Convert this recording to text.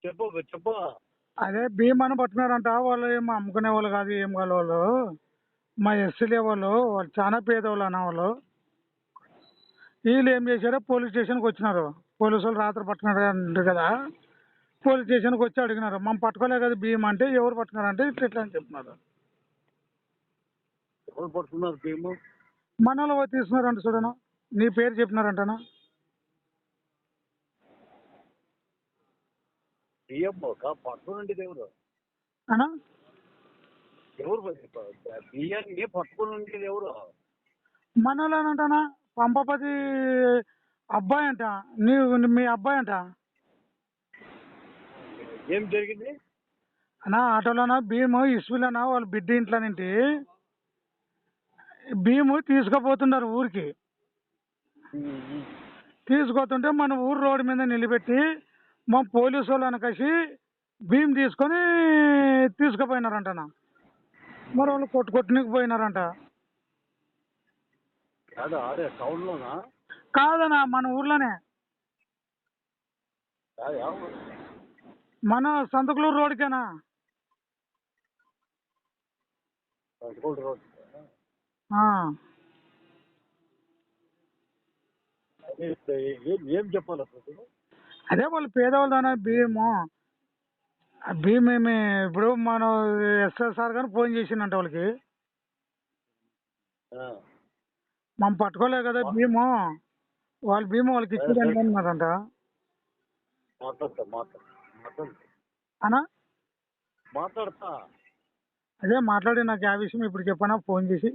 చెప్పు చెప్పు. అదే భీమాను పట్టుకున్నారంట. వాళ్ళు ఏం అమ్ముకునే వాళ్ళు కాదు, ఏం కాదు వాళ్ళు. మా ఎస్సీలే వాళ్ళు చాలా పేదవాళ్ళు అన్న వాళ్ళు. వీళ్ళు ఏం చేశారో పోలీస్ స్టేషన్కి వచ్చినారు. పోలీసు వాళ్ళు రాత్రి పట్టుకున్నారు అంటారు కదా. పోలీస్ స్టేషన్కి వచ్చి అడిగినారు, మనం పట్టుకోలే కదా భీమ్ అంటే. ఎవరు పట్టుకున్నారంటే ఇట్లా ఇట్లా అని చెప్తున్నారు. ఎవరు పట్టుకున్నారు భీము? మనలో తీసుకున్నారంట చూడను. నీ పేరు చెప్పినారంటనా. బియ్యం పట్టుకుని ఎవరు? అనా ఎవరు బియ్యాన్ని పట్టుకుని ఉండేది ఎవరు? మనలోనంటనా పంపపతి అబ్బాయి అంట. మీ అబ్బాయి అంట. ఏం జరిగింది అన్నా ఆటోలోనా భీము ఇసులోనా వాళ్ళ బిడ్డ ఇంట్లో నుండి భీము తీసుకుపోతున్నారు ఊరికి. తీసుకుపోతుంటే మన ఊరు రోడ్డు మీద నిలబెట్టి మా పోలీసు వాళ్ళని కలిసి భీమ్ తీసుకొని తీసుకుపోయినారంటనా. మరి వాళ్ళు కొట్టునికి పోయినారంట. అదే టౌన్ లోనా? కాదనా మన ఊర్లోనే. మన సంతకులూరు రోడ్కేనా. రోడ్. ఏం చెప్పాలి అసలు? అదే వాళ్ళు పేదవాళ్ళ భీము. భీమ్ ఏమి ఇప్పుడు మనం ఎస్ఎస్ఆర్ గారు ఫోన్ చేసిందంట వాళ్ళకి. మనం పట్టుకోలే కదా భీము. వాళ్ళ భీము వాళ్ళకి ఇచ్చేదండి అన్నారంట. అనా మాట్లాడతా. అదే మాట్లాడి నాకు ఆ విషయం ఇప్పుడు చెప్పనా ఫోన్ చేసి.